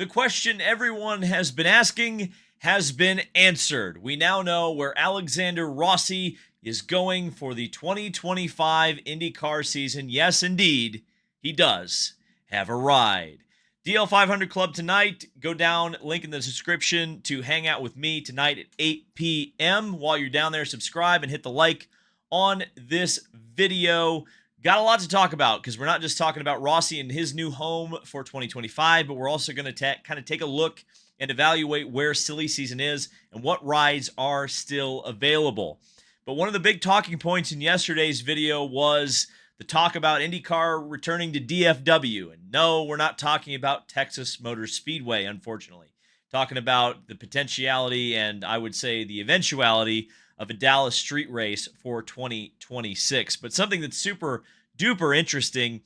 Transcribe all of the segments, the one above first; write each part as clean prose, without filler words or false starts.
The question everyone has been asking has been answered. We now know where Alexander Rossi is going for the 2025 IndyCar season. Yes, indeed, he does have a ride. DL 500 Club tonight. Go down, link in the description to hang out with me tonight at 8 p.m. While you're down there, subscribe and hit the like on this video. Got a lot to talk about because we're not just talking about Rossi and his new home for 2025, but we're also going to kind of take a look and evaluate where silly season is and what rides are still available. But one of the big talking points in yesterday's video was the talk about IndyCar returning to DFW. And no, we're not talking about Texas Motor Speedway, unfortunately. Talking about the potentiality and I would say the eventuality of a Dallas street race for 2026. But something that's super duper interesting,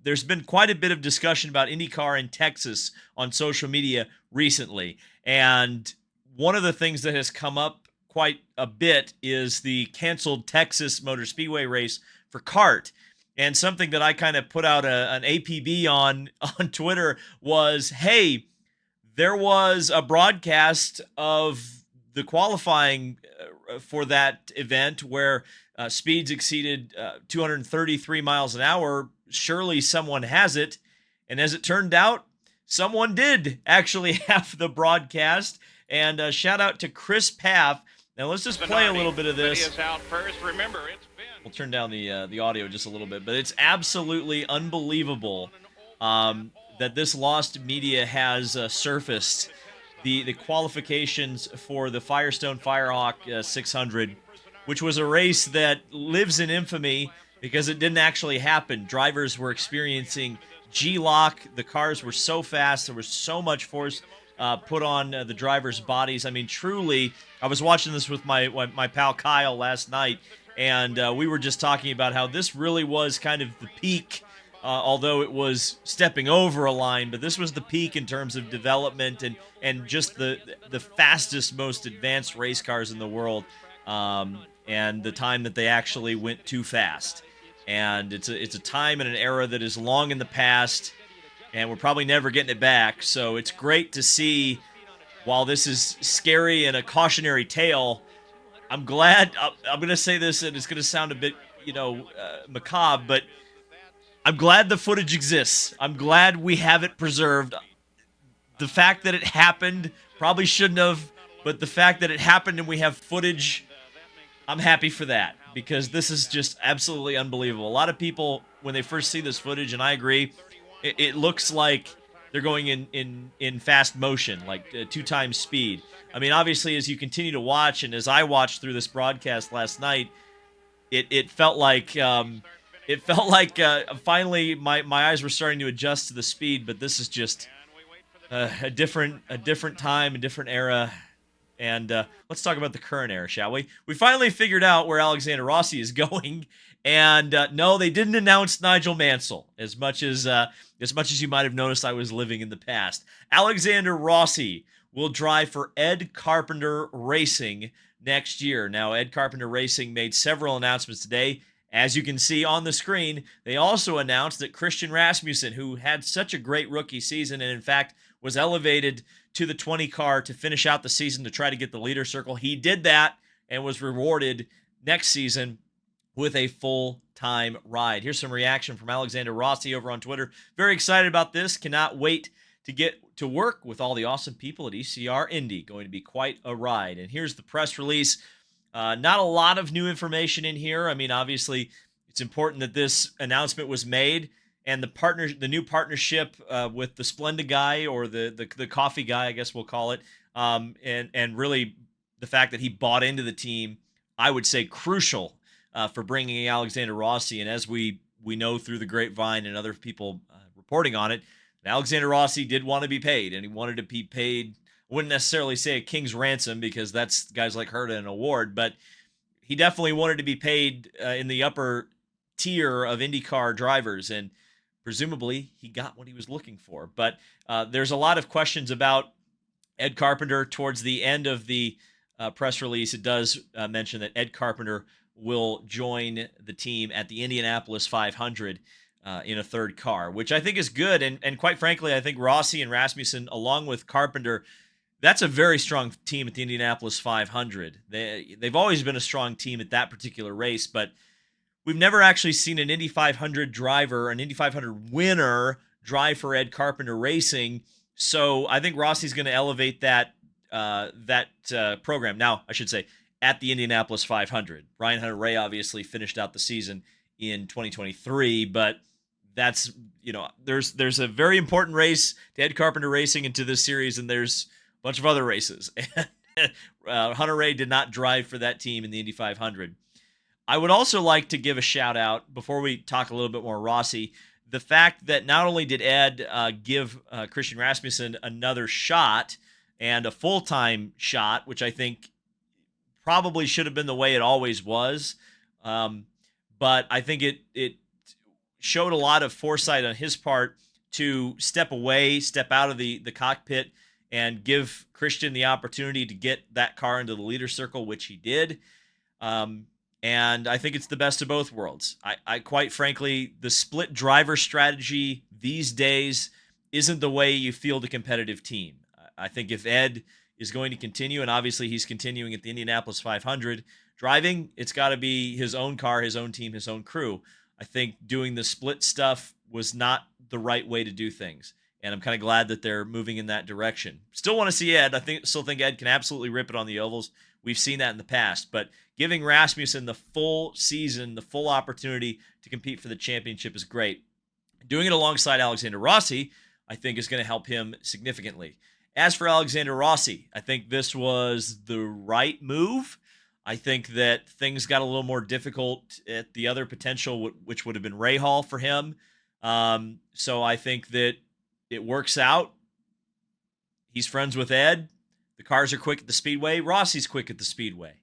there's been quite a bit of discussion about IndyCar in Texas on social media recently. And one of the things that has come up quite a bit is the canceled Texas Motor Speedway race for kart. And something that I kind of put out an APB on Twitter was, hey, there was a broadcast of the qualifying for that event where speeds exceeded 233 miles an hour. Surely someone has it. And as it turned out, someone did actually have the broadcast. And shout out to Chris Paff. Now let's just play a little bit of this. We'll turn down the audio just a little bit, but it's absolutely unbelievable that this lost media has surfaced the qualifications for the Firestone Firehawk 600, which was a race that lives in infamy because it didn't actually happen. Drivers were experiencing G-lock. The cars were so fast. There was so much force put on the drivers' bodies. I mean, truly, I was watching this with my pal Kyle last night, and we were just talking about how this really was kind of the peak, although it was stepping over a line, but this was the peak in terms of development and just the fastest, most advanced race cars in the world, and the time that they actually went too fast. And it's a time and an era that is long in the past, and we're probably never getting it back. So it's great to see, while this is scary and a cautionary tale, I'm glad, I'm going to say this, and it's going to sound a bit, macabre, but I'm glad the footage exists. I'm glad we have it preserved. The fact that it happened probably shouldn't have, but the fact that it happened and we have footage, I'm happy for that, because this is just absolutely unbelievable. A lot of people, when they first see this footage, and I agree, it looks like they're going in fast motion, like 2 times speed. I mean, obviously, as you continue to watch, and as I watched through this broadcast last night, it felt like finally my eyes were starting to adjust to the speed. But this is just a different time, a different era. And let's talk about the current era, shall we? We finally figured out where Alexander Rossi is going. And no, they didn't announce Nigel Mansell, as much as you might have noticed I was living in the past. Alexander Rossi will drive for Ed Carpenter Racing next year. Now, Ed Carpenter Racing made several announcements today. As you can see on the screen, they also announced that Christian Rasmussen, who had such a great rookie season and in fact was elevated to the 20 car to finish out the season to try to get the leader circle, he did that and was rewarded next season with a full-time ride. Here's some reaction from Alexander Rossi over on Twitter. Very excited about this. Cannot wait to get to work with all the awesome people at ECR Indy. Going to be quite a ride. And here's the press release. Not a lot of new information in here. I mean, obviously, it's important that this announcement was made, and the new partnership with the Splenda guy, or the coffee guy, I guess we'll call it, and really the fact that he bought into the team, I would say crucial for bringing Alexander Rossi. And as we know through the grapevine and other people reporting on it, Alexander Rossi did want to be paid, and he wanted to be paid. I wouldn't necessarily say a king's ransom, because that's guys like Herta an award, but he definitely wanted to be paid in the upper tier of IndyCar drivers, and presumably he got what he was looking for. But there's a lot of questions about Ed Carpenter. Towards the end of the press release, it does mention that Ed Carpenter will join the team at the Indianapolis 500. in a third car, which I think is good. And quite frankly, I think Rossi and Rasmussen, along with Carpenter, that's a very strong team at the Indianapolis 500. They've always been a strong team at that particular race, but we've never actually seen an Indy 500 driver, an Indy 500 winner, drive for Ed Carpenter Racing. So I think Rossi's going to elevate that program. Now, I should say, at the Indianapolis 500. Ryan Hunter-Reay obviously finished out the season in 2023, but that's, there's a very important race to Ed Carpenter Racing into this series, and there's a bunch of other races. Hunter-Reay did not drive for that team in the Indy 500. I would also like to give a shout out, before we talk a little bit more Rossi, the fact that not only did Ed give Christian Rasmussen another shot and a full-time shot, which I think probably should have been the way it always was, but I think it showed a lot of foresight on his part to step out of the cockpit and give Christian the opportunity to get that car into the leader circle, which he did. And I think it's the best of both worlds. I quite frankly, the split driver strategy these days isn't the way you field a competitive team. I think if Ed is going to continue, and obviously he's continuing at the Indianapolis 500, driving, it's got to be his own car, his own team, his own crew. I think doing the split stuff was not the right way to do things. And I'm kind of glad that they're moving in that direction. Still want to see Ed. Still think Ed can absolutely rip it on the ovals. We've seen that in the past. But giving Rasmussen the full season, the full opportunity to compete for the championship is great. Doing it alongside Alexander Rossi, I think, is going to help him significantly. As for Alexander Rossi, I think this was the right move. I think that things got a little more difficult at the other potential, which would have been Rahal for him. So I think that it works out. He's friends with Ed. The cars are quick at the speedway. Rossi's quick at the speedway.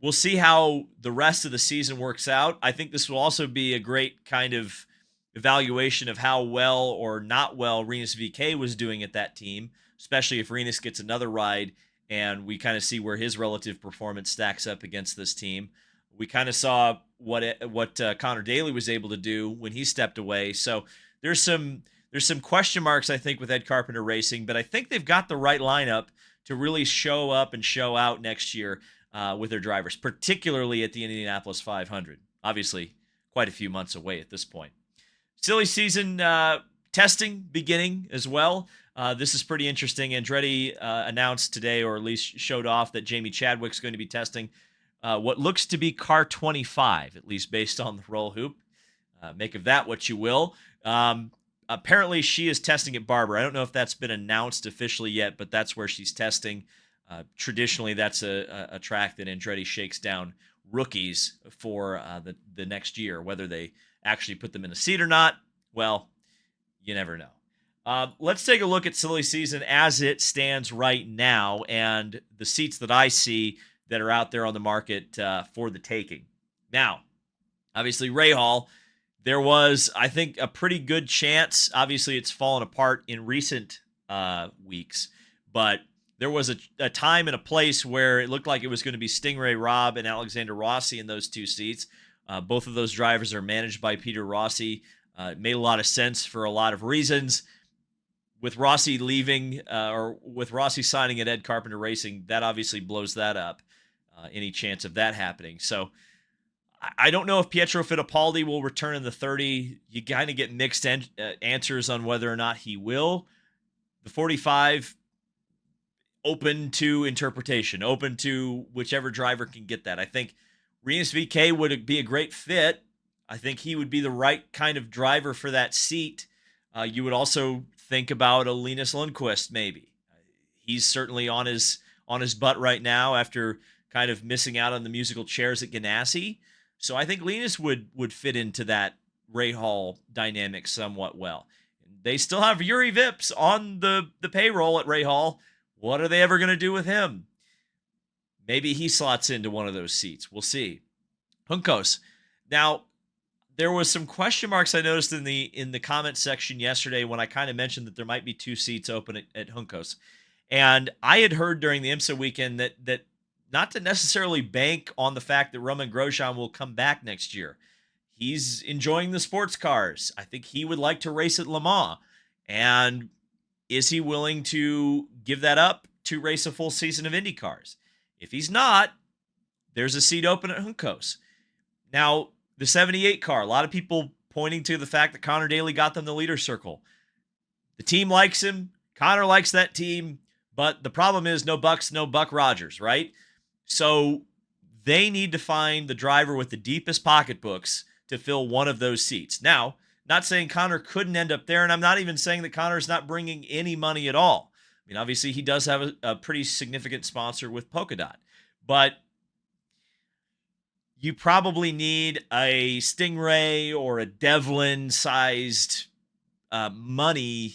We'll see how the rest of the season works out. I think this will also be a great kind of evaluation of how well or not well Rinus VeeKay was doing at that team, especially if Rinus gets another ride and we kind of see where his relative performance stacks up against this team. We kind of saw what Connor Daly was able to do when he stepped away. So there's some question marks, I think, with Ed Carpenter Racing, but I think they've got the right lineup to really show up and show out next year with their drivers, particularly at the Indianapolis 500. Obviously, quite a few months away at this point. Silly season testing beginning as well. This is pretty interesting. Andretti announced today, or at least showed off, that Jamie Chadwick's going to be testing what looks to be car 25, at least based on the roll hoop. Make of that what you will. Apparently, she is testing at Barber. I don't know if that's been announced officially yet, but that's where she's testing. Traditionally, that's a track that Andretti shakes down rookies for the next year. Whether they actually put them in a seat or not, well, you never know. Let's take a look at silly season as it stands right now and the seats that I see that are out there on the market for the taking. Now, obviously, Rahal, there was, I think, a pretty good chance. Obviously, it's fallen apart in recent weeks, but there was a time and a place where it looked like it was going to be Stingray Robb and Alexander Rossi in those two seats. Both of those drivers are managed by Peter Rossi. It made a lot of sense for a lot of reasons. With Rossi leaving, or with Rossi signing at Ed Carpenter Racing, that obviously blows that up, any chance of that happening. So I don't know if Pietro Fittipaldi will return in the 30. You kind of get mixed answers on whether or not he will. The 45, open to interpretation, open to whichever driver can get that. I think Rinus VeeKay would be a great fit. I think he would be the right kind of driver for that seat. You would also think about a Linus Lundqvist, maybe. He's certainly on his butt right now after kind of missing out on the musical chairs at Ganassi. So I think Linus would fit into that Rahal dynamic somewhat well. They still have Yuri Vips on the payroll at Rahal. What are they ever going to do with him? Maybe he slots into one of those seats. We'll see. Juncos. Now, there was some question marks I noticed in the comment section yesterday when I kind of mentioned that there might be two seats open at Juncos. And I had heard during the IMSA weekend that not to necessarily bank on the fact that Roman Grosjean will come back next year. He's enjoying the sports cars. I think he would like to race at Le Mans. And is he willing to give that up to race a full season of Indy cars? If he's not, there's a seat open at Juncos. Now, the 78 car, a lot of people pointing to the fact that Connor Daly got them the leader circle. The team likes him. Connor likes that team. But the problem is no Bucks, no Buck Rogers, right? So they need to find the driver with the deepest pocketbooks to fill one of those seats. Now, not saying Connor couldn't end up there, and I'm not even saying that Connor's not bringing any money at all. I mean, obviously, he does have a pretty significant sponsor with Polka Dot. But you probably need a Stingray or a Devlin-sized money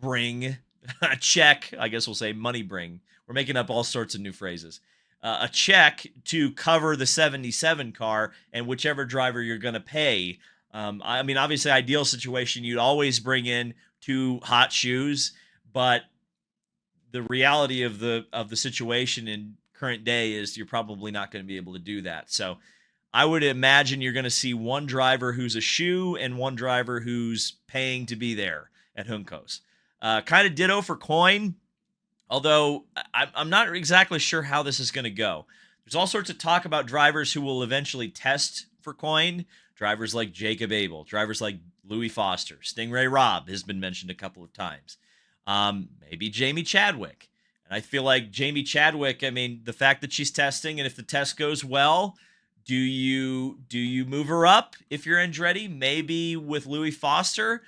bring, a check, I guess we'll say money bring. We're making up all sorts of new phrases. A check to cover the 77 car and whichever driver you're going to pay. I mean, obviously, ideal situation, you'd always bring in 2 hot shoes, but the reality of the situation in current day is you're probably not going to be able to do that. So I would imagine you're going to see one driver who's a shoe and one driver who's paying to be there at Juncos. Kind of ditto for Coyne, although I'm not exactly sure how this is going to go. There's all sorts of talk about drivers who will eventually test for Coyne. Drivers like Jacob Abel, drivers like Louis Foster, Stingray Robb has been mentioned a couple of times. Maybe Jamie Chadwick. And I feel like Jamie Chadwick, I mean, the fact that she's testing, and if the test goes well, do you move her up if you're Andretti? Maybe with Louis Foster?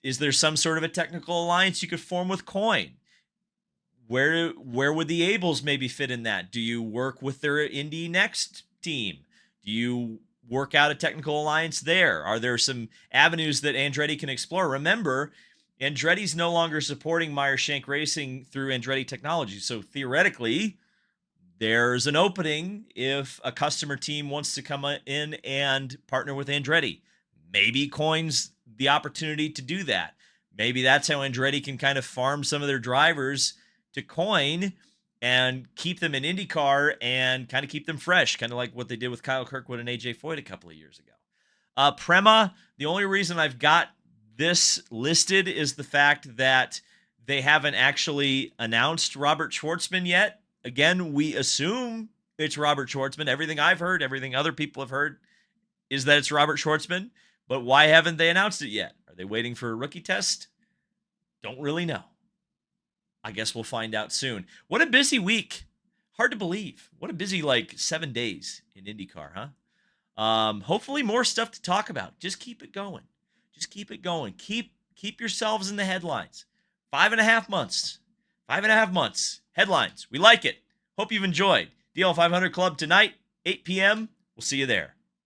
Is there some sort of a technical alliance you could form with Coyne? Where would the Abels maybe fit in that? Do you work with their Indy Next team? Do you work out a technical alliance there? Are there some avenues that Andretti can explore? Remember, Andretti's no longer supporting Meyer Shank Racing through Andretti Technology. So theoretically, there's an opening if a customer team wants to come in and partner with Andretti. Maybe Coyne's the opportunity to do that. Maybe that's how Andretti can kind of farm some of their drivers to Coyne and keep them in IndyCar and kind of keep them fresh, kind of like what they did with Kyle Kirkwood and AJ Foyt a couple of years ago. Prema, the only reason I've got this listed is the fact that they haven't actually announced Robert Schwartzman yet. Again, we assume it's Robert Schwartzman. Everything I've heard, everything other people have heard is that it's Robert Schwartzman. But why haven't they announced it yet? Are they waiting for a rookie test? Don't really know. I guess we'll find out soon. What a busy week. Hard to believe. What a busy, 7 days in IndyCar, huh? Hopefully more stuff to talk about. Just keep it going. Just keep it going. Keep yourselves in the headlines. 5.5 months. 5.5 months. Headlines. We like it. Hope you've enjoyed. DL500 Club tonight, 8 p.m. We'll see you there.